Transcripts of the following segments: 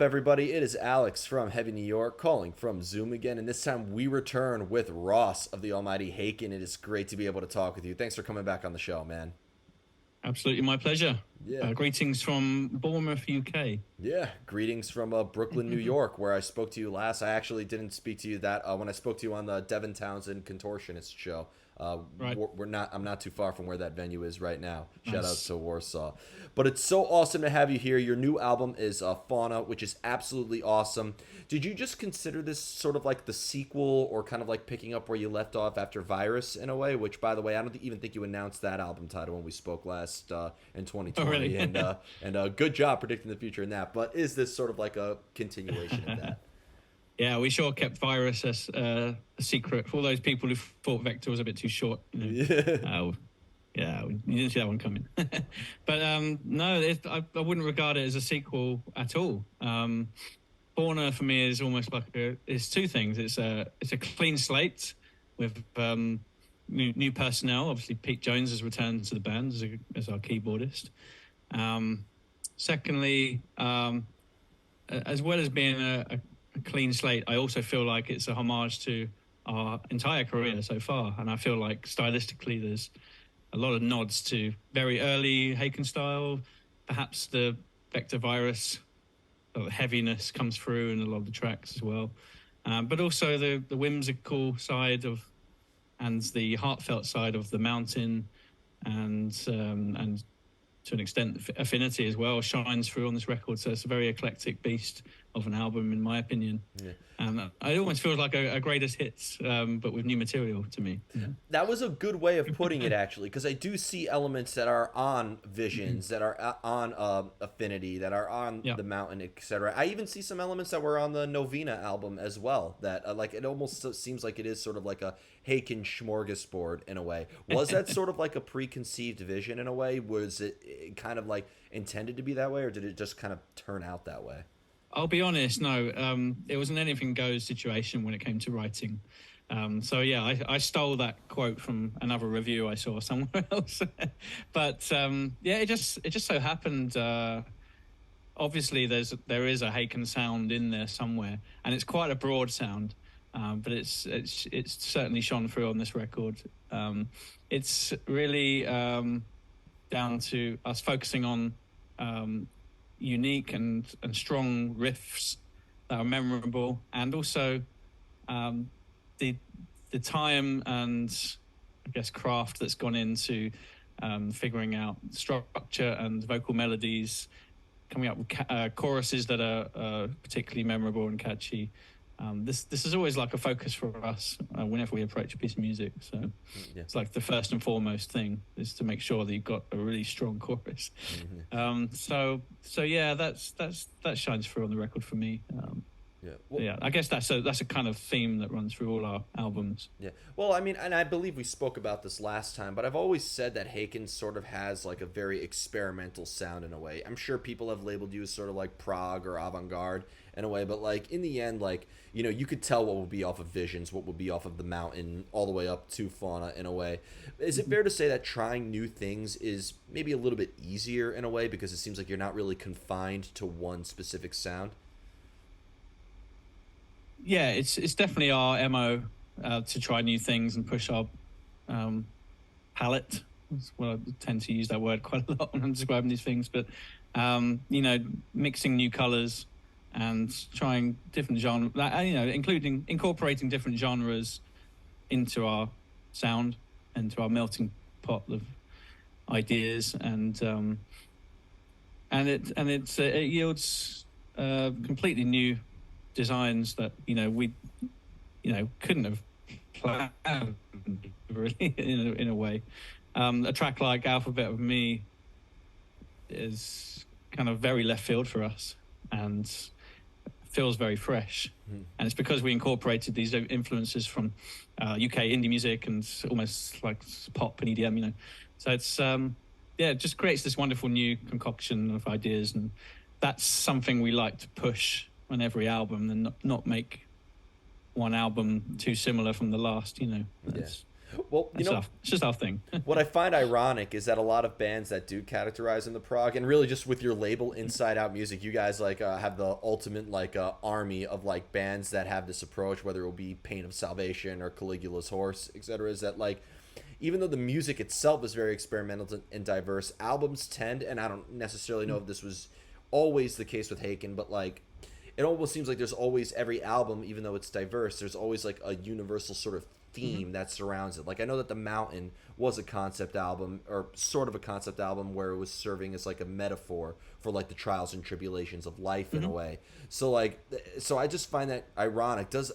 Everybody, it is Alex from Heavy New York calling from Zoom again, and this time we return with Ross of the Almighty Haken. It is great to be able to talk with you. Thanks for coming back on the show, man. Absolutely my pleasure. Yeah. Greetings from Bournemouth, UK. Yeah, greetings from Brooklyn, New York, where I spoke to you last. I actually didn't speak to you that when I spoke to you on the Devin Townsend Contortionist show. Right. We're not. I'm not too far from where that venue is right now. Shout out Nice. to Warsaw, but it's so awesome to have you here. Your new album is Fauna, which is absolutely awesome. Did you just consider this sort of like the sequel, or kind of like picking up where you left off after Virus in a way? Which, by the way, I don't even think you announced that album title when we spoke last in 2020. Oh, really? And good job predicting the future in that. But is this sort of like a continuation of that? Yeah, we sure kept Virus as a secret for all those people who thought Vector was a bit too short. Yeah. Yeah, you didn't see that one coming. But no, I wouldn't regard it as a sequel at all. Fauna for me is almost like it's two things. It's a clean slate with new personnel. Obviously, Pete Jones has returned to the band as our keyboardist. Secondly, as well as being a clean slate, I also feel like it's a homage to our entire career so far, and I feel like stylistically there's a lot of nods to very early Haken style. Perhaps the Vector Virus heaviness comes through in a lot of the tracks as well, but also the whimsical side of and the heartfelt side of the Mountain, and to an extent Affinity as well shines through on this record. So it's a very eclectic beast of an album, in my opinion. Yeah. It almost feels like a greatest hits, but with new material to me. Yeah. That was a good way of putting it, actually, because I do see elements that are on Visions, that are on Affinity, that are on The Mountain, etc. I even see some elements that were on the Novena album as well. That like it almost seems like it is sort of like a Haken smorgasbord in a way. Was that sort of like a preconceived vision in a way? Was it kind of like intended to be that way, or did it just kind of turn out that way? I'll be honest, no. It was an anything goes situation when it came to writing. So yeah, I stole that quote from another review I saw somewhere else. But yeah, it just so happened. Obviously, there is a Haken sound in there somewhere, and it's quite a broad sound. But it's certainly shone through on this record. It's really down to us focusing on unique and strong riffs that are memorable, and also the time and I guess craft that's gone into figuring out structure and vocal melodies, coming up with choruses that are particularly memorable and catchy. This is always like a focus for us whenever we approach a piece of music. So It's like the first and foremost thing is to make sure that you've got a really strong chorus. So yeah, that shines through on the record for me. I guess that's a kind of theme that runs through all our albums. Yeah. Well, I mean, and I believe we spoke about this last time, but I've always said that Haken sort of has like a very experimental sound in a way. I'm sure people have labeled you as sort of like prog or avant-garde in a way, but like in the end, like, you know, you could tell what would be off of Visions, what would be off of The Mountain, all the way up to Fauna in a way. Is it fair to say that trying new things is maybe a little bit easier in a way, because it seems like you're not really confined to one specific sound? Yeah, it's definitely our MO to try new things and push our palette. Well, I tend to use that word quite a lot when I'm describing these things, but you know, mixing new colors and trying different genres, you know, incorporating different genres into our sound, into our melting pot of ideas, and it yields completely new designs that we couldn't have planned really in a way. A track like Alphabet of Me is kind of very left field for us and feels very fresh. And it's because we incorporated these influences from UK indie music and almost like pop and EDM, so it's it just creates this wonderful new concoction of ideas, and that's something we like to push on every album, and not make one album too similar from the last. Yes. Well, It's just our thing. what I find ironic is that a lot of bands that do categorize in the prog, and really just with your label Inside Out Music, you guys like have the ultimate like army of like bands that have this approach, whether it will be Pain of Salvation or Caligula's Horse, etc. Is that like even though the music itself is very experimental and diverse, albums tend, and I don't necessarily know if this was always the case with Haken, but like it almost seems like there's always every album, even though it's diverse, there's always like a universal sort of theme that surrounds it. Like I know that The Mountain was a concept album or sort of a concept album where it was serving as like a metaphor for like the trials and tribulations of life in a way. So like so I just find that ironic. Does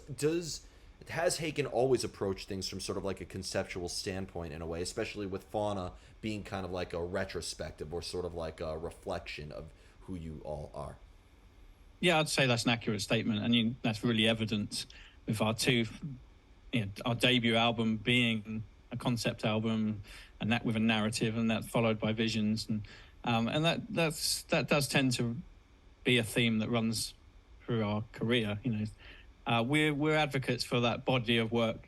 has Haken always approached things from sort of like a conceptual standpoint in a way, especially with Fauna being kind of like a retrospective or sort of like a reflection of who you all are? Yeah, I'd say that's an accurate statement, and that's really evident with our our debut album being a concept album, and that with a narrative, and that followed by visions, and that does tend to be a theme that runs through our career. We're advocates for that body of work.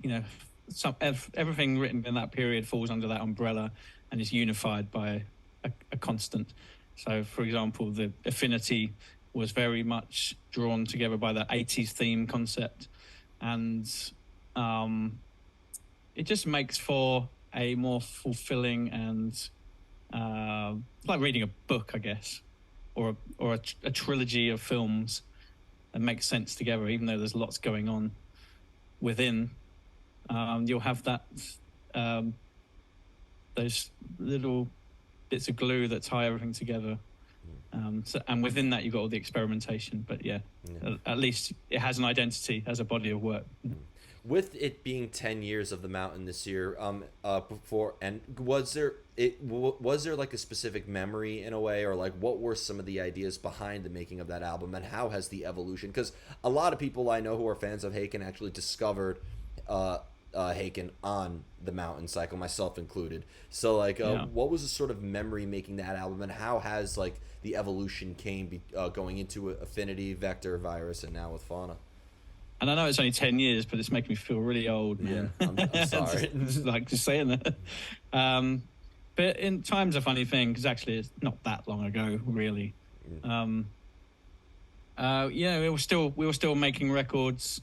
Everything written in that period falls under that umbrella and is unified by a constant. So, for example, the Affinity was very much drawn together by the 80s theme concept, and it just makes for a more fulfilling and like reading a book, I guess, or a trilogy of films that makes sense together, even though there's lots going on within. You'll have that those little bits of glue that tie everything together. And within that, you've got all the experimentation. But at least it has an identity as a body of work. With it being 10 years of The Mountain this year, before, and was there like a specific memory in a way, or like what were some of the ideas behind the making of that album, and how has the evolution? Because a lot of people I know who are fans of Haken actually discovered Haken on the Mountain cycle, myself included. So like, what was the sort of memory making that album, and how has like the evolution came going into Affinity, Vector, Virus, and now with Fauna? And I know it's only 10 years, but it's making me feel really old, man. Yeah, I'm sorry. Like just saying that. But in time's a funny thing, because actually it's not that long ago, really. We were still making records.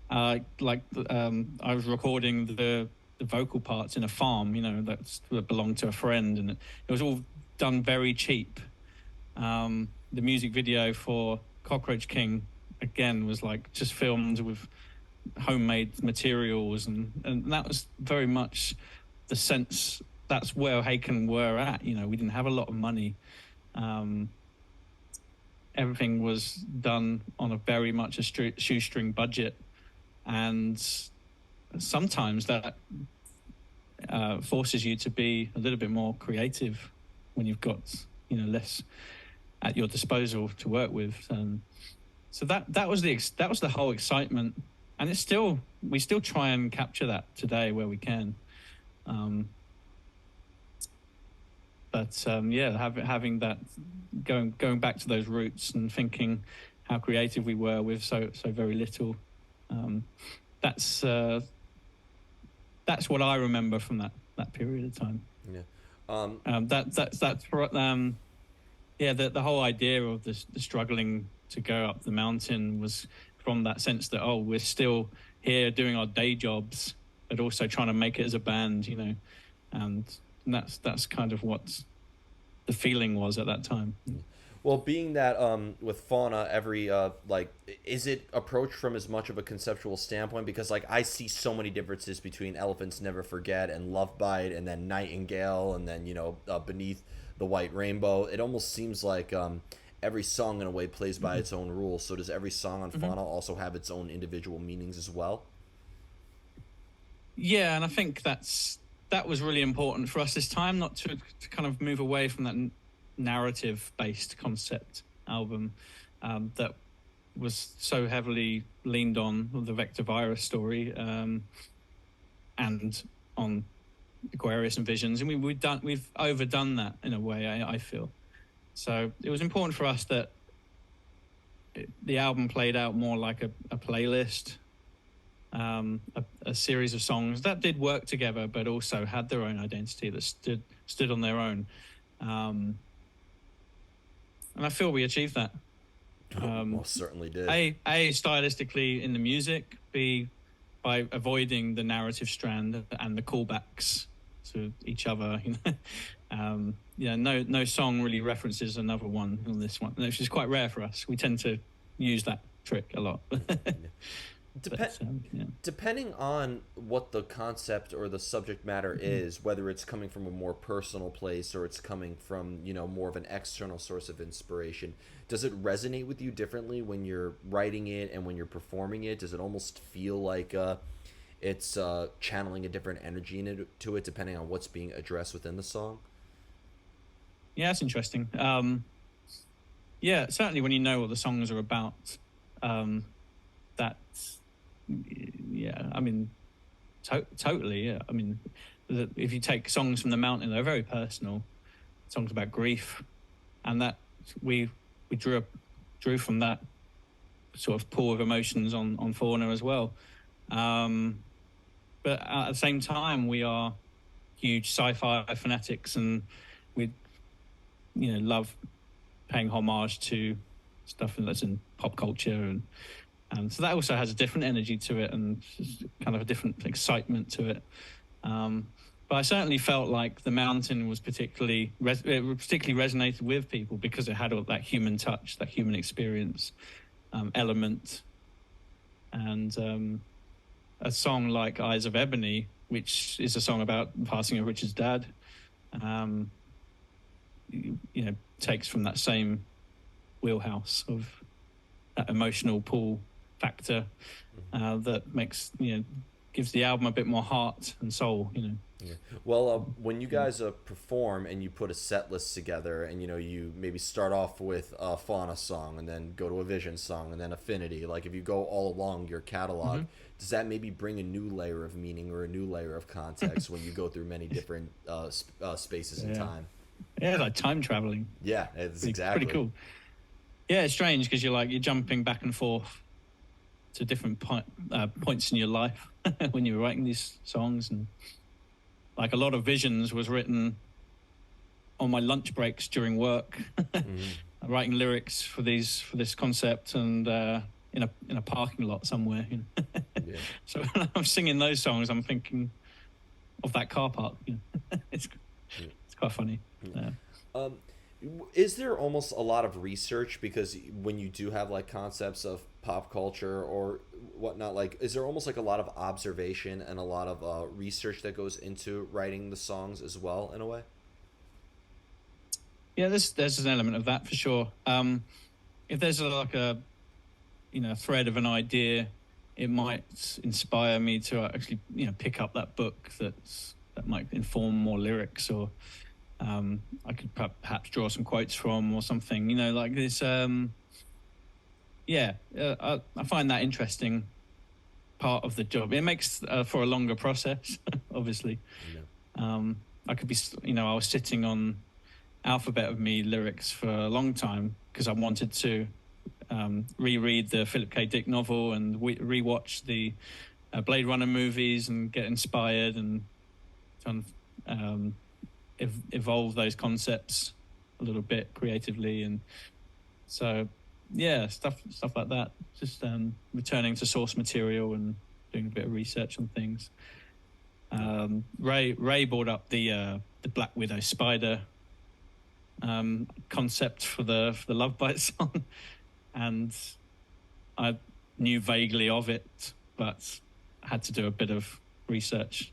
I was recording the vocal parts in a farm, that belonged to a friend, and it was all done very cheap. The music video for Cockroach King, again, was like just filmed with homemade materials, and that was very much the sense. That's where Haken were at. We didn't have a lot of money. Everything was done on a very much a shoestring budget, and sometimes that forces you to be a little bit more creative when you've got less at your disposal to work with. So that was the whole excitement, and we still try and capture that today where we can. Having that going back to those roots and thinking how creative we were with so very little. That's what I remember from that period of time. The whole idea of the struggling to go up the mountain was from that sense that we're still here doing our day jobs, but also trying to make it as a band, and that's kind of what the feeling was at that time. Well, being that with Fauna, is it approached from as much of a conceptual standpoint? Because like I see so many differences between Elephants Never Forget and Love Bite, and then Nightingale, and then Beneath the White Rainbow. It almost seems like every song in a way plays by its own rules. So does every song on Fauna also have its own individual meanings as well? Yeah, and I think that was really important for us this time, not to kind of move away from that narrative-based concept album that was so heavily leaned on the Vector Virus story, and on Aquarius and Visions, and we've overdone that in a way. I feel so. It was important for us that the album played out more like a playlist, a series of songs that did work together, but also had their own identity that stood on their own. And I feel we achieved that. Most certainly did. A stylistically in the music, B by avoiding the narrative strand and the callbacks to each other. No song really references another one on this one, which is quite rare for us. We tend to use that trick a lot. Depending on what the concept or the subject matter is, whether it's coming from a more personal place or it's coming from, more of an external source of inspiration, does it resonate with you differently when you're writing it and when you're performing it? Does it almost feel like it's channeling a different energy into it depending on what's being addressed within the song? Yeah, that's interesting. Certainly when you know what the songs are about, that's totally. Yeah, if you take songs from the mountain, they're very personal. Songs about grief, and that we drew from that sort of pool of emotions on Fauna as well. But at the same time, we are huge sci-fi fanatics, and we love paying homage to stuff that's in pop culture, and so that also has a different energy to it and kind of a different excitement to it. But I certainly felt like the mountain was particularly resonated with people because it had all that human touch, that human experience element. And a song like Eyes of Ebony, which is a song about the passing of Richard's dad, takes from that same wheelhouse of that emotional pull factor that makes gives the album a bit more heart and soul. Yeah. Well, when you guys perform and you put a set list together, and you maybe start off with a Fauna song, and then go to a Vision song, and then Affinity. Like if you go all along your catalog, does that maybe bring a new layer of meaning or a new layer of context when you go through many different spaces in time? Yeah, like time traveling. Yeah, it's exactly pretty cool. Yeah, it's strange because you're jumping back and forth to different points in your life when you were writing these songs, and like a lot of Visions was written on my lunch breaks during work, writing lyrics for this concept, and in a parking lot somewhere. Yeah. So when I'm singing those songs, I'm thinking of that car park. It's quite funny. Yeah. Is there almost a lot of research, because when you do have like concepts of pop culture or whatnot, like is there almost like a lot of observation and a lot of research that goes into writing the songs as well, in a way? Yeah, there's an element of that for sure. If there's a thread of an idea, it might inspire me to actually pick up that book that might inform more lyrics, or I could perhaps draw some quotes from or something, like this. I find that interesting part of the job. It makes for a longer process, obviously. Yeah. I could be, I was sitting on Alphabet of Me lyrics for a long time because I wanted to reread the Philip K. Dick novel and rewatch the Blade Runner movies and get inspired and kind of evolve those concepts a little bit creatively. And so stuff like that, just returning to source material and doing a bit of research on things. Ray brought up the Black Widow spider concept for the Love Bite song, and I knew vaguely of it, but I had to do a bit of research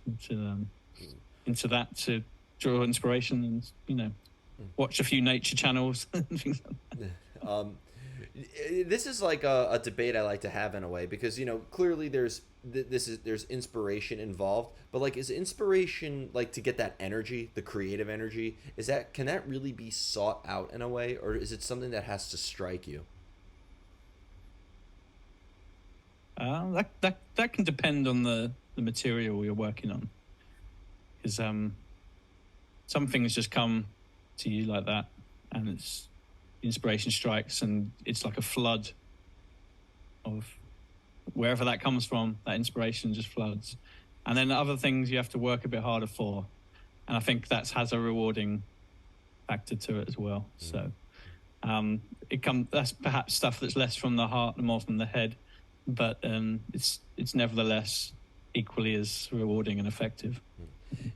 into that to draw inspiration, and watch a few nature channels and things like that. This is like a debate I like to have, in a way, because clearly there's inspiration involved, but like, is inspiration, like, to get that energy, the creative energy, can that really be sought out in a way, or is it something that has to strike you? That can depend on the material you're working on, because some things just come to you like that, and it's inspiration strikes, and it's like a flood of wherever that comes from, that inspiration just floods. And then other things you have to work a bit harder for. And I think that has a rewarding factor to it as well. So that's perhaps stuff that's less from the heart and more from the head, but it's nevertheless equally as rewarding and effective.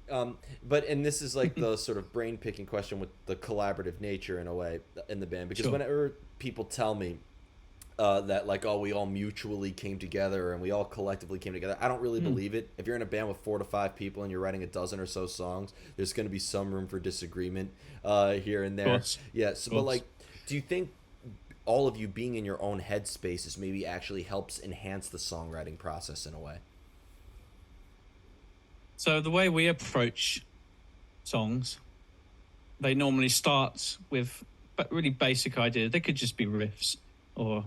And this is like the sort of brain picking question with the collaborative nature in a way in the band, because Sure. whenever people tell me that like, oh, we all mutually came together and we all collectively came together, I don't really believe it. If you're in a band with 4 to 5 people and you're writing a dozen or so songs, there's going to be some room for disagreement here and there. Yeah. So, but like, do you think all of you being in your own headspaces maybe actually helps enhance the songwriting process in a way? So the way we approach songs, they normally start with really basic ideas. They could just be riffs or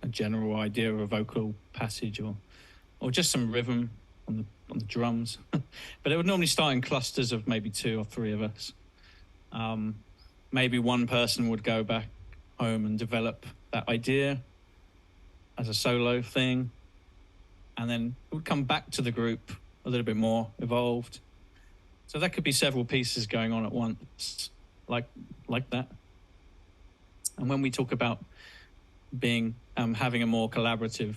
a general idea of a vocal passage or just some rhythm on the drums. But it would normally start in clusters of maybe 2 or 3 of us. Maybe one person would go back home and develop that idea as a solo thing, and then it would come back to the group a little bit more evolved. So that could be several pieces going on at once, like that. And when we talk about being having a more collaborative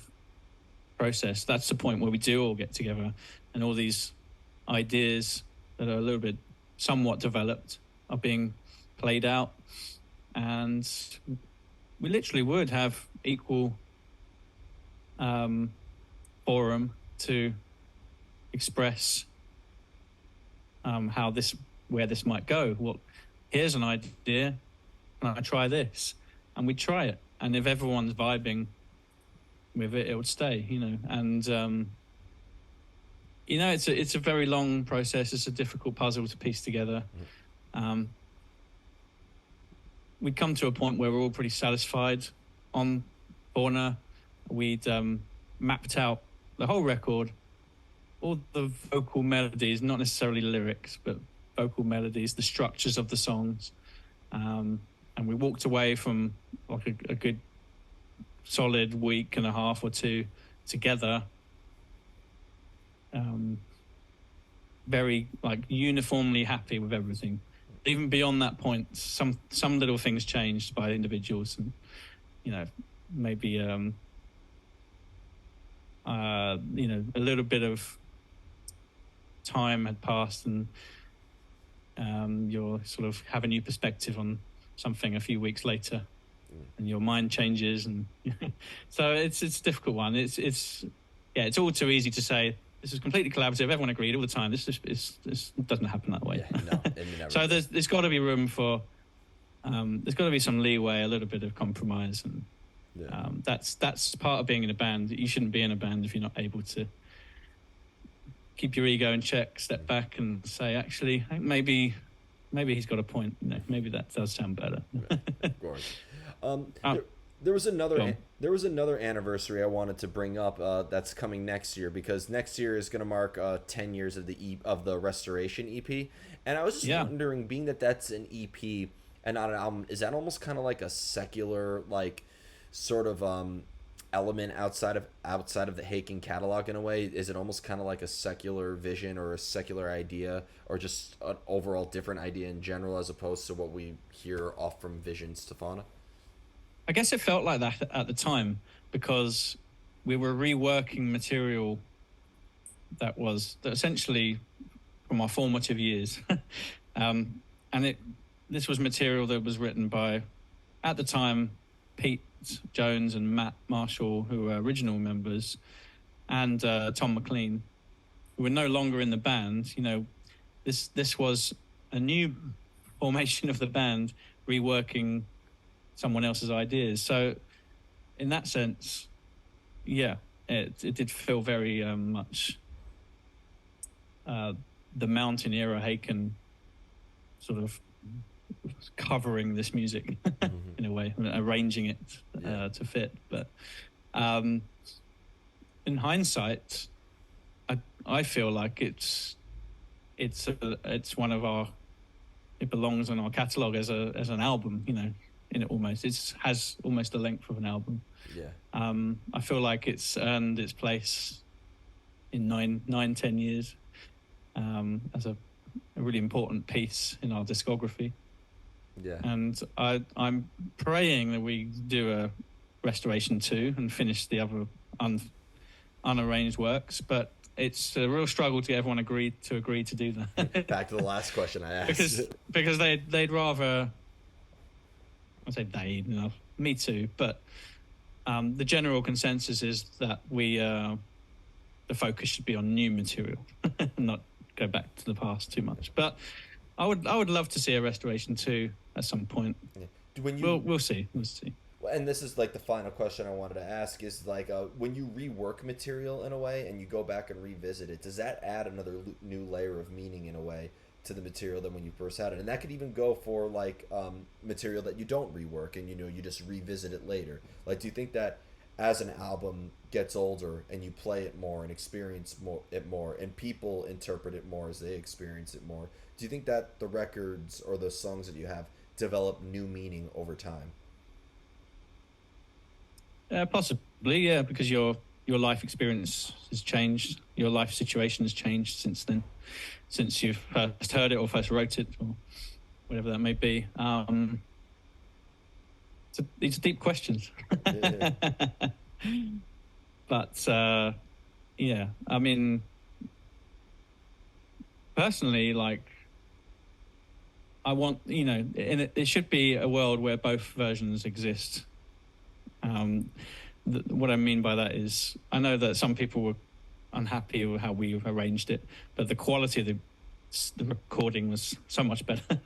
process, that's the point where we do all get together and all these ideas that are a little bit somewhat developed are being played out, and we literally would have equal forum to express where this might go. Well, here's an idea, can I try this? And we try it, and if everyone's vibing with it, it would stay, and it's a very long process. It's a difficult puzzle to piece together. We'd come to a point where we're all pretty satisfied on Fauna. We'd mapped out the whole record, all the vocal melodies, not necessarily lyrics, but vocal melodies, the structures of the songs. And we walked away from like a good solid week and a half or 2 together, very like uniformly happy with everything. Even beyond that point, some little things changed by individuals, and maybe a little bit of time had passed, and you're sort of have a new perspective on something a few weeks later, and your mind changes, and so it's a difficult one. It's all too easy to say this is completely collaborative. Everyone agreed all the time. This doesn't happen that way. Yeah, no, it never so does. there's got to be room for there's got to be some leeway, a little bit of compromise, and that's part of being in a band. You shouldn't be in a band if you're not able to keep your ego in check, step back, and say, actually, I think maybe he's got a point. Maybe that does sound better. Of course. There was another anniversary I wanted to bring up that's coming next year, because next year is going to mark 10 years of the Restoration EP, and I was just wondering, being that that's an EP and not an album, is that almost kind of like a secular like sort of element outside of the Haken catalog in a way? Is it almost kind of like a secular vision or a secular idea, or just an overall different idea in general as opposed to what we hear off from Visions to Fauna? I guess it felt like that at the time, because we were reworking material that essentially from our formative years. And this was material that was written by, at the time, Pete Jones and Matt Marshall, who were original members, and Tom McLean, who were no longer in the band. This was a new formation of the band, reworking someone else's ideas. So in that sense, it did feel very much the Mountain era Haken sort of covering this music in a way, arranging it to fit. But in hindsight, I feel like it's one of our, it belongs on our catalog as an album. in it almost. It has almost the length of an album. Yeah. I feel like it's earned its place in 10 years as a really important piece in our discography. Yeah. And I'm praying that we do a restoration 2 and finish the other unarranged works, but it's a real struggle to get everyone agree to do that. Back to the last question I asked. because they'd rather, I say they, me too, but the general consensus is that the focus should be on new material, not go back to the past too much. But I would love to see a restoration 2 at some point. Yeah. We'll see. And this is like the final question I wanted to ask is like when you rework material in a way and you go back and revisit it, does that add another new layer of meaning in a way to the material than when you first had it? And that could even go for like material that you don't rework and you just revisit it later. Like, do you think that as an album gets older and you play it more and experience it more and people interpret it more as they experience it more, do you think that the records or the songs that you have develop new meaning over time? Possibly, yeah, because your life experience has changed, your life situation has changed since then, since you've first heard it or first wrote it or whatever that may be. These are deep questions. Yeah. But yeah, I mean, personally, like, I want, it should be a world where both versions exist. What I mean by that is, I know that some people were unhappy with how we arranged it, but the quality of the recording was so much better.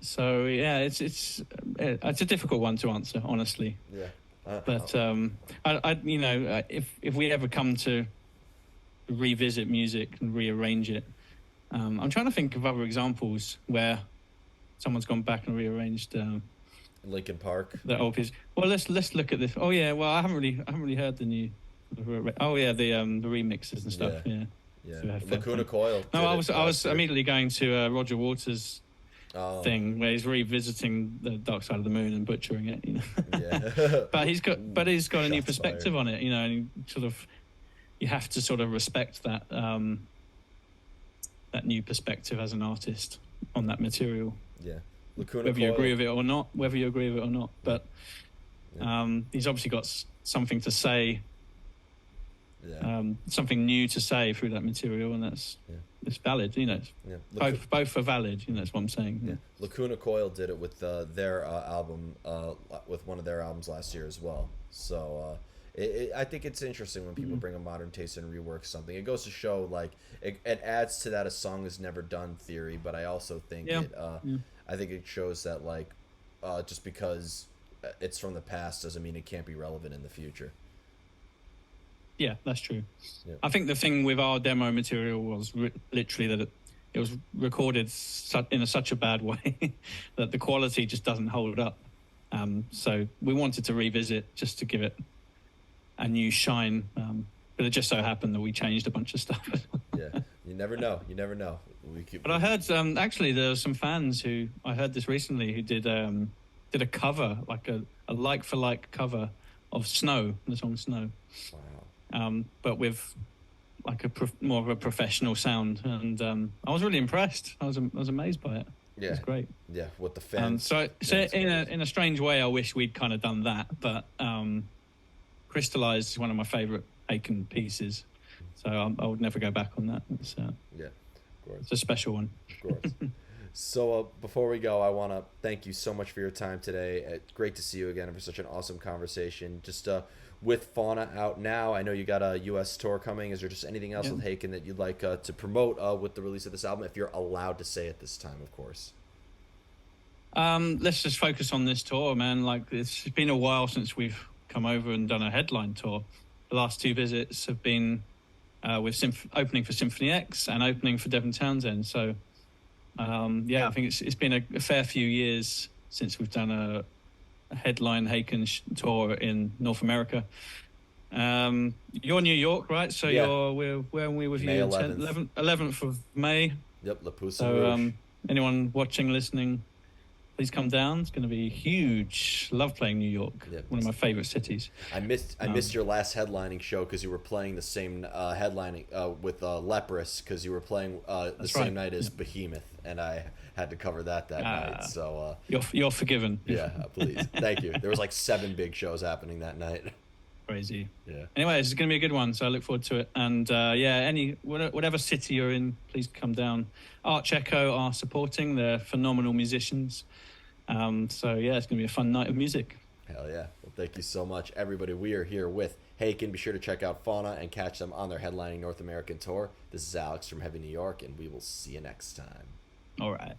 So yeah, it's a difficult one to answer, honestly. Yeah. But if we ever come to revisit music and rearrange it, I'm trying to think of other examples where someone's gone back and rearranged. Linkin Park. The old piece. Well, let's look at this. Oh yeah, well I haven't really heard the new. Oh yeah, the remixes and stuff. Yeah. Yeah. Lacuna Coil. No, I was immediately going to Roger Waters' thing where he's revisiting the Dark Side of the Moon and butchering it. Yeah. but he's got a new perspective on it. And sort of you have to sort of respect that that new perspective as an artist on that material. Yeah. Whether you agree with it or not, but he's obviously got something to say, something new to say through that material, and that's it's valid, both are valid, that's what I'm saying. Yeah. Lacuna Coil did it with their album, with one of their albums last year as well. So I think it's interesting when people bring a modern taste and rework something. It goes to show, like, it adds to that a song is never done theory, but I also think I think it shows that, like, just because it's from the past doesn't mean it can't be relevant in the future. Yeah, that's true. Yeah. I think the thing with our demo material was literally that it was recorded in such a bad way that the quality just doesn't hold up. So we wanted to revisit just to give it a new shine. But it just so happened that we changed a bunch of stuff. Yeah, you never know. But I heard actually there were some fans who I heard this recently who did a cover, like a like for like cover of Snow, the song Snow. Wow. But with like more of a professional sound, and I was really impressed. I was amazed by it. Yeah, it was great. Yeah, with the fans. So in a strange way, I wish we'd kind of done that, but Crystallized is one of my favorite Haken pieces, so I would never go back on that. It's, of course. It's a special one. Of course. So before we go, I want to thank you so much for your time today. It's great to see you again and for such an awesome conversation. Just with Fauna out now, I know you got a U.S. tour coming. Is there just anything else with Haken that you'd like to promote with the release of this album, if you're allowed to say at this time, of course? Let's just focus on this tour, man. Like, it's been a while since we've come over and done a headline tour. The last 2 visits have been with opening for Symphony X and opening for Devin Townsend. So, I think it's been a fair few years since we've done a headline Haken tour in North America. You're New York, right? So where are we with May you? 11th. 11th of May. Yep, La Pousse So anyone watching, listening, please come down. It's going to be huge. Love playing New York. Yeah, one of my favorite cities. I missed your last headlining show because you were playing the same headlining with Leprous, because you were playing the same night as Behemoth, and I had to cover that night. So you're forgiven. Yeah, please, thank you. There was like 7 big shows happening that night. Crazy. Yeah. Anyway, it's going to be a good one, so I look forward to it. And whatever city you're in, please come down. Arch Echo are supporting. They're phenomenal musicians. It's going to be a fun night of music. Hell yeah. Well, thank you so much, everybody. We are here with Haken. Be sure to check out Fauna and catch them on their headlining North American tour. This is Alex from Heavy New York, and we will see you next time. All right.